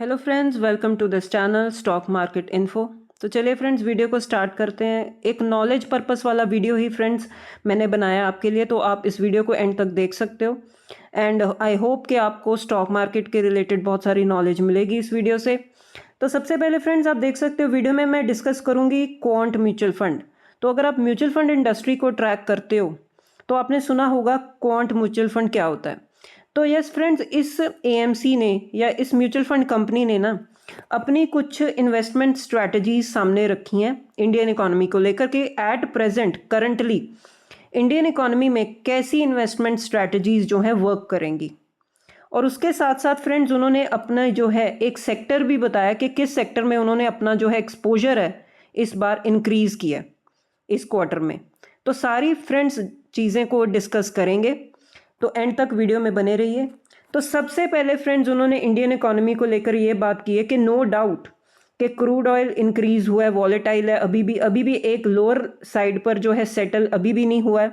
Hello friends, welcome to this channel stock market info. तो चलिए friends, video को start करते हैं। एक नॉलेज पर्पस वाला वीडियो ही फ्रेंड्स मैंने बनाया आपके लिए, तो आप इस वीडियो को एंड तक देख सकते हो। एंड आई होप कि आपको स्टॉक मार्केट के रिलेटेड बहुत सारी नॉलेज मिलेगी इस वीडियो से। तो सबसे पहले फ्रेंड्स, आप देख सकते हो वीडियो में मैं डिस्कस करूंगी क्वांट म्यूचुअल फंड। तो अगर आप म्यूचुअल फंड इंडस्ट्री को ट्रैक करते हो तो आपने सुना होगा क्वांट म्यूचुअल फंड क्या होता है। तो यस फ्रेंड्स, इस एएमसी ने या इस म्यूचुअल फंड कंपनी ने ना अपनी कुछ इन्वेस्टमेंट स्ट्रैटेजीज सामने रखी हैं इंडियन इकोनॉमी को लेकर के at present currently Indian economy में कैसी इन्वेस्टमेंट स्ट्रैटेजीज जो हैं वर्क करेंगी। और उसके साथ साथ फ्रेंड्स, उन्होंने अपना जो है एक सेक्टर भी बताया कि किस सेक्टर में उन्होंने अपना जो है एक्सपोजर है इस बार इंक्रीज किया है इस क्वार्टर में। तो सारी फ्रेंड्स चीज़ें को डिस्कस करेंगे, तो एंड तक वीडियो में बने रहिए। तो सबसे पहले फ्रेंड्स, उन्होंने इंडियन इकोनॉमी को लेकर ये बात की है कि नो डाउट कि क्रूड ऑयल इंक्रीज हुआ है, वॉलेटाइल है, अभी भी एक लोअर साइड पर जो है सेटल अभी भी नहीं हुआ है।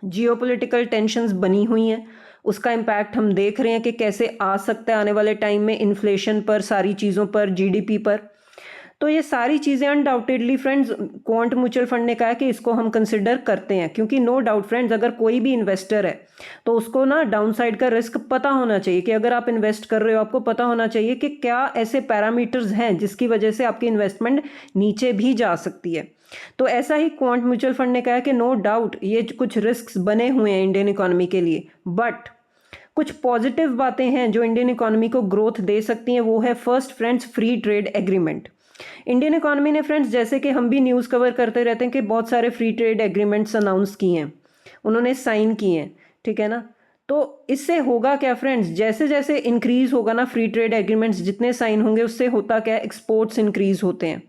जियोपॉलिटिकल टेंशंस बनी हुई हैं, उसका इम्पैक्ट हम देख रहे हैं कि कैसे आ सकता है आने वाले टाइम में इन्फ्लेशन पर, सारी चीज़ों पर, जीडीपी पर। तो ये सारी चीज़ें undoubtedly friends quant mutual fund ने कहा कि इसको हम कंसिडर करते हैं, क्योंकि नो डाउट फ्रेंड्स, अगर कोई भी इन्वेस्टर है तो उसको ना डाउनसाइड का रिस्क पता होना चाहिए कि अगर आप इन्वेस्ट कर रहे हो आपको पता होना चाहिए कि क्या ऐसे पैरामीटर्स हैं जिसकी वजह से आपकी इन्वेस्टमेंट नीचे भी जा सकती है। तो ऐसा ही क्वांट म्यूचुअल फंड ने कहा कि नो डाउट ये कुछ रिस्क बने हुए हैं इंडियन इकोनॉमी के लिए, बट कुछ पॉजिटिव बातें हैं जो इंडियन इकोनॉमी को ग्रोथ दे सकती हैं। वो है first friends, free trade agreement. Indian economy ने फ्रेंड्स, जैसे कि हम भी न्यूज़ कवर करते रहते हैं कि बहुत सारे फ्री ट्रेड एग्रीमेंट्स अनाउंस किए हैं, उन्होंने साइन किए हैं, ठीक है ना। तो इससे होगा क्या फ्रेंड्स, जैसे जैसे इंक्रीज होगा ना फ्री ट्रेड एग्रीमेंट्स जितने साइन होंगे, उससे होता क्या है, एक्सपोर्ट्स इंक्रीज होते हैं,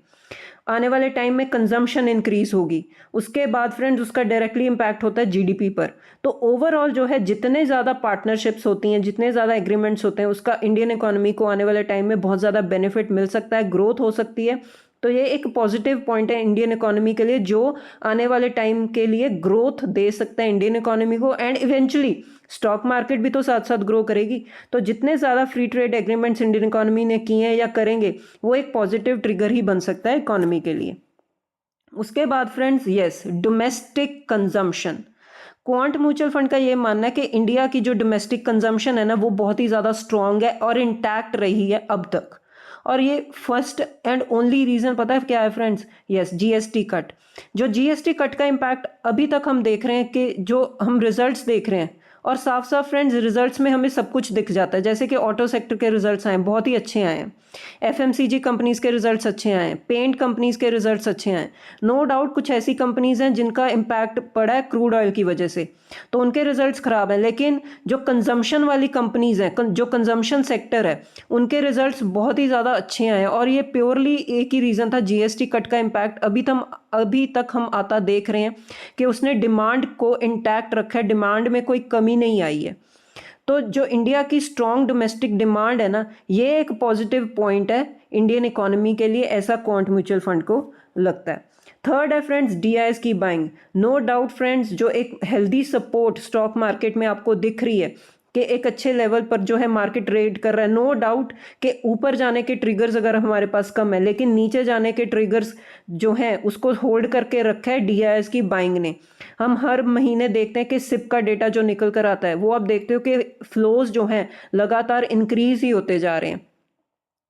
आने वाले टाइम में कंजम्पशन इंक्रीज होगी, उसके बाद फ्रेंड्स उसका डायरेक्टली इंपैक्ट होता है जीडीपी पर। तो ओवरऑल जो है जितने ज़्यादा पार्टनरशिप्स होती हैं, जितने ज़्यादा एग्रीमेंट्स होते हैं, उसका इंडियन इकोनॉमी को आने वाले टाइम में बहुत ज़्यादा बेनिफिट मिल सकता है, ग्रोथ हो सकती है। तो ये एक पॉजिटिव पॉइंट है इंडियन इकोनॉमी के लिए, जो आने वाले टाइम के लिए ग्रोथ दे सकता है इंडियन इकोनॉमी को, एंड इवेंचुअली स्टॉक मार्केट भी तो साथ साथ ग्रो करेगी। तो जितने ज़्यादा free trade agreements Indian economy ने किए हैं या करेंगे, वो एक पॉजिटिव ट्रिगर ही बन सकता है इकोनॉमी के लिए। उसके बाद friends, yes, domestic consumption. Quant mutual fund का ये मानना है कि इंडिया की जो डोमेस्टिक कंजम्पशन है ना, वो बहुत ही ज़्यादा स्ट्रांग है और इंटैक्ट रही है अब तक। और ये फर्स्ट एंड ओनली रीज़न पता है क्या है फ्रेंड्स? Yes, GST cut. जो जीएसटी कट का इम्पैक्ट अभी तक हम देख रहे हैं कि जो हम रिजल्ट्स देख रहे हैं, और साफ साफ फ्रेंड्स रिजल्ट्स में हमें सब कुछ दिख जाता है। जैसे कि ऑटो सेक्टर के रिजल्ट्स आए, बहुत ही अच्छे आए हैं, एफएमसीजी कंपनीज के रिजल्ट्स अच्छे आए हैं, पेंट कंपनीज के रिजल्ट्स अच्छे आए हैं। नो डाउट कुछ ऐसी कंपनीज हैं जिनका इम्पैक्ट पड़ा है क्रूड ऑयल की वजह से, तो उनके रिजल्ट्स खराब हैं। लेकिन जो कंजम्पशन वाली कंपनीज हैं, जो कंजम्पशन सेक्टर है, उनके रिजल्ट्स बहुत ही ज़्यादा अच्छे आए हैं। और ये प्योरली एक ही रीज़न था, जीएसटी कट का इम्पैक्ट अभी तक हम आता देख रहे हैं कि उसने डिमांड को इंटैक्ट रखा है, डिमांड में कोई कमी नहीं आई है। तो जो इंडिया की स्ट्रॉन्ग डोमेस्टिक डिमांड है ना, ये एक पॉजिटिव पॉइंट है इंडियन इकोनॉमी के लिए, ऐसा क्वांट म्यूचुअल फंड को लगता है। थर्ड है फ्रेंड्स, डीआईएस की बाइंग। नो डाउट फ्रेंड्स, जो एक हेल्दी सपोर्ट स्टॉक मार्केट में आपको दिख रही है कि एक अच्छे लेवल पर जो है मार्केट ट्रेड कर रहा है। नो डाउट कि ऊपर जाने के ट्रिगर्स अगर हमारे पास कम है, लेकिन नीचे जाने के ट्रिगर्स जो हैं उसको होल्ड करके रखा है डीआईएस की बाइंग ने। हम हर महीने देखते हैं कि सिप का डेटा जो निकल कर आता है, वो आप देखते हो कि फ्लोज जो हैं लगातार इंक्रीज ही होते जा रहे हैं।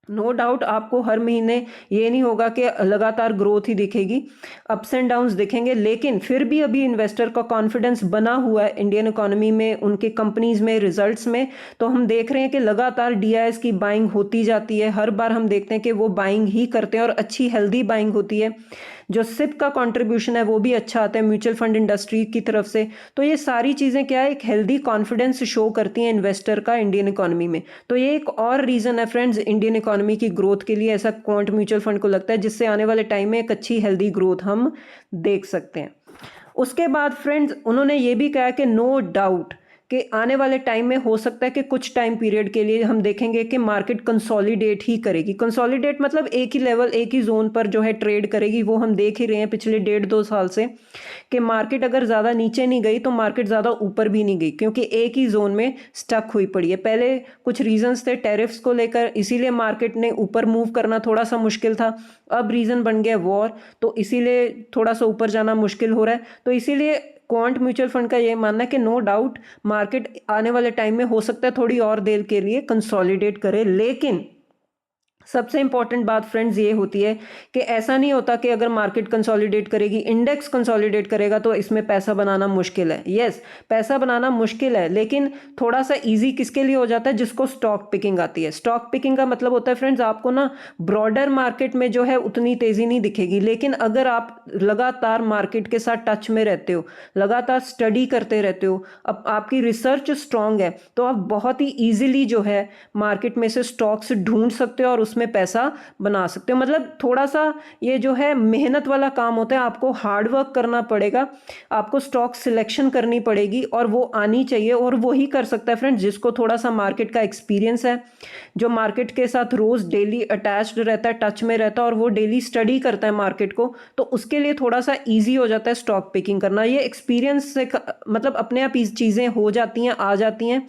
नो डाउट आपको हर महीने ये नहीं होगा कि लगातार ग्रोथ ही दिखेगी, अप्स एंड डाउन्स दिखेंगे, लेकिन फिर भी अभी इन्वेस्टर का कॉन्फिडेंस बना हुआ है इंडियन इकोनॉमी में, उनके कंपनीज में, रिजल्ट्स में। तो हम देख रहे हैं कि लगातार डीआईएस की बाइंग होती जाती है, हर बार हम देखते हैं कि वो बाइंग ही करते हैं और अच्छी हेल्दी बाइंग होती है। जो सिप का कंट्रीब्यूशन है वो भी अच्छा आता है म्यूचुअल फंड इंडस्ट्री की तरफ से। तो ये सारी चीज़ें क्या है, एक हेल्दी कॉन्फिडेंस शो करती हैं इन्वेस्टर का इंडियन इकोनॉमी में। तो ये एक और रीज़न है फ्रेंड्स इंडियन इकोनॉमी की ग्रोथ के लिए, ऐसा क्वांट म्यूचुअल फंड को लगता है, जिससे आने वाले टाइम में एक अच्छी हेल्दी ग्रोथ हम देख सकते हैं। उसके बाद फ्रेंड्स, उन्होंने ये भी कहा कि नो डाउट कि आने वाले टाइम में हो सकता है कि कुछ टाइम पीरियड के लिए हम देखेंगे कि मार्केट कंसोलिडेट ही करेगी। कंसोलिडेट मतलब एक ही लेवल, एक ही जोन पर जो है ट्रेड करेगी। वो हम देख ही रहे हैं पिछले 1.5-2 साल से कि मार्केट अगर ज़्यादा नीचे नहीं गई तो मार्केट ज़्यादा ऊपर भी नहीं गई, क्योंकि एक ही जोन में स्टक हुई पड़ी है। पहले कुछ रीजंस थे टेरिफ्स को लेकर, इसीलिए मार्केट ने ऊपर मूव करना थोड़ा सा मुश्किल था। अब रीज़न बन गया वॉर, तो इसीलिए थोड़ा सा ऊपर जाना मुश्किल हो रहा है। तो इसीलिए क्वांट म्यूचुअल फंड का ये मानना है कि नो डाउट मार्केट आने वाले टाइम में हो सकता है थोड़ी और देर के लिए कंसोलिडेट करे। लेकिन सबसे इंपॉर्टेंट बात फ्रेंड्स ये होती है कि ऐसा नहीं होता कि अगर मार्केट कंसोलिडेट करेगी, इंडेक्स कंसोलिडेट करेगा तो इसमें पैसा बनाना मुश्किल है। यस, पैसा बनाना मुश्किल है, लेकिन थोड़ा सा इजी किसके लिए हो जाता है? जिसको स्टॉक पिकिंग आती है। स्टॉक पिकिंग का मतलब होता है फ्रेंड्स, आपको ना ब्रॉडर मार्केट में जो है उतनी तेजी नहीं दिखेगी, लेकिन अगर आप लगातार मार्केट के साथ टच में रहते हो, लगातार स्टडी करते रहते हो, अब आपकी रिसर्च स्ट्रांग है, तो आप बहुत ही ईजिली जो है मार्केट में से स्टॉक्स ढूंढ सकते हो और उसमें पैसा बना सकते हो। मतलब थोड़ा सा ये जो है मेहनत वाला काम होता है, आपको हार्ड वर्क करना पड़ेगा, आपको स्टॉक सिलेक्शन करनी पड़ेगी और वो आनी चाहिए। और वो ही कर सकता है फ्रेंड्स जिसको थोड़ा सा मार्केट का एक्सपीरियंस है, जो मार्केट के साथ रोज डेली अटैच्ड रहता है, टच में रहता है और वो डेली स्टडी करता है मार्केट को, तो उसके लिए थोड़ा सा ईजी हो जाता है स्टॉक पिकिंग करना। ये एक्सपीरियंस से मतलब अपने आप चीज़ें हो जाती हैं, आ जाती हैं।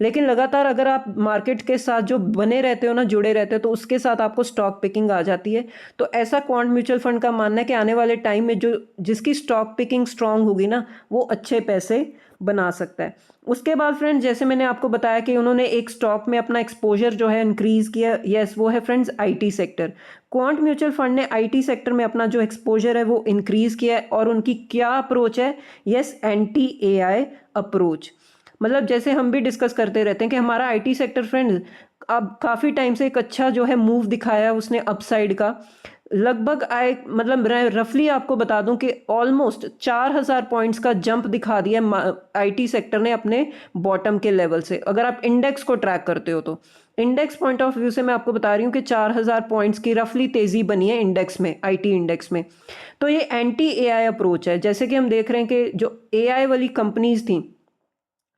लेकिन लगातार अगर आप मार्केट के साथ जो बने रहते हो ना, जुड़े रहते हो, तो उसके साथ आपको स्टॉक पिकिंग आ जाती है। तो ऐसा क्वांट म्यूचुअल फंड का मानना है कि आने वाले टाइम में जो जिसकी स्टॉक पिकिंग स्ट्रांग होगी ना, वो अच्छे पैसे बना सकता है। उसके बाद फ्रेंड्स, जैसे मैंने आपको बताया कि उन्होंने एक स्टॉक में अपना एक्सपोजर जो है इंक्रीज किया। यस, वो है friends IT sector. Quant mutual fund ने आईटी सेक्टर में अपना जो एक्सपोजर है वो इंक्रीज किया है। और उनकी क्या अप्रोच है? Yes, anti AI approach. मतलब जैसे हम भी डिस्कस करते रहते हैं कि हमारा आईटी सेक्टर फ्रेंड्स अब काफ़ी टाइम से एक अच्छा जो है मूव दिखाया उसने अपसाइड का। लगभग आए मतलब रफली आपको बता दूं कि ऑलमोस्ट 4000 पॉइंट्स का जंप दिखा दिया आईटी सेक्टर ने अपने बॉटम के लेवल से। अगर आप इंडेक्स को ट्रैक करते हो तो इंडेक्स पॉइंट ऑफ व्यू से मैं आपको बता रही हूँ कि 4000 पॉइंट्स की रफली तेजी बनी है इंडेक्स में, आईटी इंडेक्स में। तो ये एंटी एआई अप्रोच है। जैसे कि हम देख रहे हैं कि जो एआई वाली कंपनीज थी,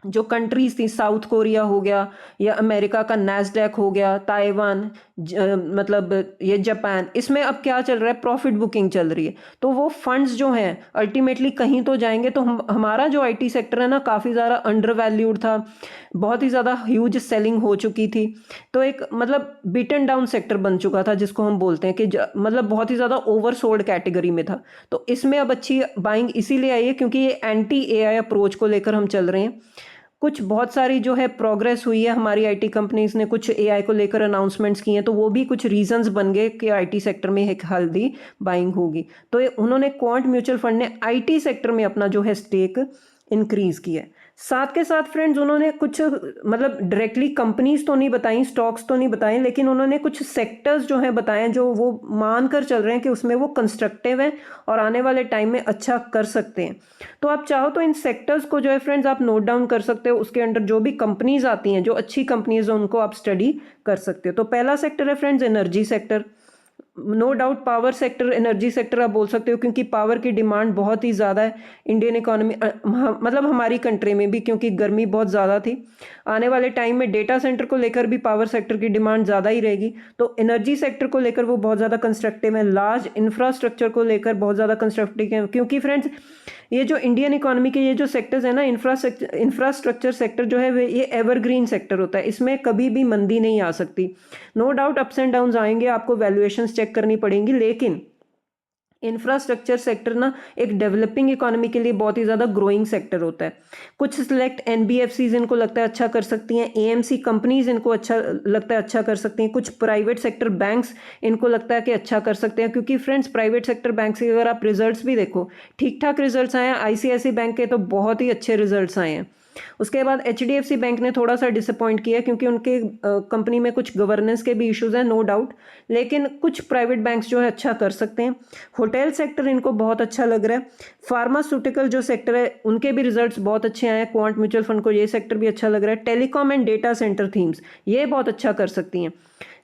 जो कंट्रीज थी, साउथ कोरिया हो गया या अमेरिका का नैस्डैक हो गया, ताइवान, मतलब ये जापान, इसमें अब क्या चल रहा है? प्रॉफिट बुकिंग चल रही है। तो वो फंड्स जो हैं अल्टीमेटली कहीं तो जाएंगे। तो हमारा जो आईटी सेक्टर है ना, काफ़ी ज़्यादा अंडर वैल्यूड था, बहुत ही ज़्यादा ह्यूज सेलिंग हो चुकी थी। तो एक मतलब बीटन डाउन सेक्टर बन चुका था, जिसको हम बोलते हैं कि मतलब बहुत ही ज़्यादा ओवरसोल्ड कैटेगरी में था। तो इसमें अब अच्छी बाइंग इसीलिए आई है क्योंकि ये एंटी एआई अप्रोच को लेकर हम चल रहे हैं। कुछ बहुत सारी जो है प्रोग्रेस हुई है, हमारी आईटी कंपनीज ने कुछ एआई को लेकर अनाउंसमेंट्स किए हैं, तो वो भी कुछ रीजंस बन गए कि आईटी सेक्टर में एक हेल्दी बाइंग होगी। तो उन्होंने क्वांट म्यूचुअल फंड ने आईटी सेक्टर में अपना जो है स्टेक इंक्रीज किया है। साथ के साथ फ्रेंड्स उन्होंने कुछ मतलब डायरेक्टली कंपनीज तो नहीं बताई, स्टॉक्स तो नहीं बताए, लेकिन उन्होंने कुछ सेक्टर्स जो हैं बताए जो वो मान कर चल रहे हैं कि उसमें वो कंस्ट्रक्टिव हैं और आने वाले टाइम में अच्छा कर सकते हैं। तो आप चाहो तो इन सेक्टर्स को जो है फ्रेंड्स आप नोट डाउन कर सकते हो। उसके अंडर जो भी कंपनीज आती हैं, जो अच्छी कंपनीज हैं, उनको आप स्टडी कर सकते हो। तो पहला सेक्टर है friends energy sector. No doubt power sector, energy sector आप बोल सकते हो क्योंकि पावर की डिमांड बहुत ही ज़्यादा है इंडियन इकोनॉमी, मतलब हमारी कंट्री में भी, क्योंकि गर्मी बहुत ज़्यादा थी। आने वाले टाइम में डेटा सेंटर को लेकर भी पावर सेक्टर की डिमांड ज़्यादा ही रहेगी। तो एनर्जी सेक्टर को लेकर वो बहुत ज़्यादा कंस्ट्रक्टिव है। लार्ज इंफ्रास्ट्रक्चर को लेकर बहुत ज़्यादा कंस्ट्रक्टिव है, क्योंकि फ्रेंड्स ये जो इंडियन इकोनॉमी के ये जो सेक्टर्स है ना, इंफ्रास्ट्रक्चर सेक्टर जो है ये एवरग्रीन सेक्टर होता है, इसमें कभी भी मंदी नहीं आ सकती। No doubt ups and downs आएंगे, आपको वैल्यूएशंस चेक करनी पड़ेंगी, लेकिन इंफ्रास्ट्रक्चर सेक्टर ना एक डेवलपिंग इकोनॉमी के लिए बहुत ही ज़्यादा ग्रोइंग सेक्टर होता है। कुछ सिलेक्ट एनबीएफसीज इनको लगता है अच्छा कर सकती हैं, एएमसी कंपनीज इनको अच्छा लगता है अच्छा कर सकती हैं, कुछ प्राइवेट सेक्टर बैंक्स इनको लगता है कि अच्छा कर सकते हैं। क्योंकि फ्रेंड्स प्राइवेट सेक्टर बैंक से अगर आप रिजल्ट्स भी देखो, ठीक ठाक रिजल्ट्स आए हैं। आईसीआईसी बैंक के तो बहुत ही अच्छे रिजल्ट्स आए हैं। उसके बाद एचडीएफसी बैंक ने थोड़ा सा डिसअपॉइंट किया क्योंकि उनके कंपनी में कुछ गवर्नेंस के भी इश्यूज हैं, नो डाउट, लेकिन कुछ प्राइवेट बैंक्स जो है अच्छा कर सकते हैं। होटल सेक्टर इनको बहुत अच्छा लग रहा है। फार्मास्यूटिकल जो सेक्टर है उनके भी रिजल्ट्स बहुत अच्छे आए हैं, क्वांट म्यूचुअल फंड को ये सेक्टर भी अच्छा लग रहा है। Telecom and data centre themes ये बहुत अच्छा कर सकती हैं।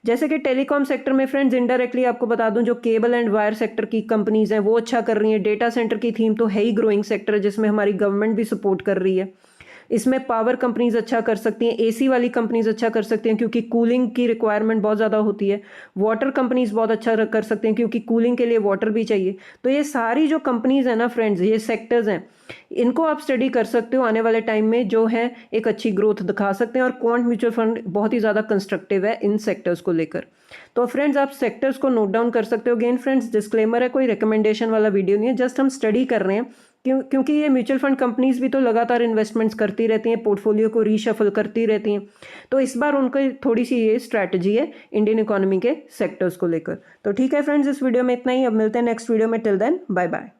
जैसे कि टेलीकॉम सेक्टर में फ्रेंड्स इनडायरेक्टली आपको बता दूं, जो केबल एंड वायर सेक्टर की कंपनीज हैं वो अच्छा कर रही हैं। डेटा सेंटर की थीम तो है ही ग्रोइंग सेक्टर है, जिसमें हमारी गवर्नमेंट भी सपोर्ट कर रही है। इसमें पावर कंपनीज अच्छा कर सकती हैं, एसी वाली कंपनीज अच्छा कर सकती हैं क्योंकि कूलिंग की रिक्वायरमेंट बहुत ज़्यादा होती है। वाटर कंपनीज बहुत अच्छा कर सकते हैं क्योंकि कूलिंग के लिए वाटर भी चाहिए। तो ये सारी जो कंपनीज हैं ना फ्रेंड्स, ये सेक्टर्स हैं, इनको आप स्टडी कर सकते हो। आने वाले टाइम में जो है एक अच्छी ग्रोथ दिखा सकते हैं और क्वांट म्यूचुअल फंड बहुत ही ज़्यादा कंस्ट्रक्टिव है इन सेक्टर्स को लेकर। तो फ्रेंड्स आप सेक्टर्स को नोट डाउन कर सकते हो। अगेन फ्रेंड्स डिस्क्लेमर है, कोई रिकमेंडेशन वाला वीडियो नहीं है, जस्ट हम स्टडी कर रहे हैं क्योंकि ये म्यूचुअल फंड कंपनीज भी तो लगातार इन्वेस्टमेंट्स करती रहती हैं, पोर्टफोलियो को रीशफल करती रहती हैं। तो इस बार उनकी थोड़ी सी ये स्ट्रैटेजी है इंडियन इकोनॉमी के सेक्टर्स को लेकर। तो ठीक है फ्रेंड्स, इस वीडियो में इतना ही। अब मिलते हैं नेक्स्ट वीडियो में। Till then bye bye.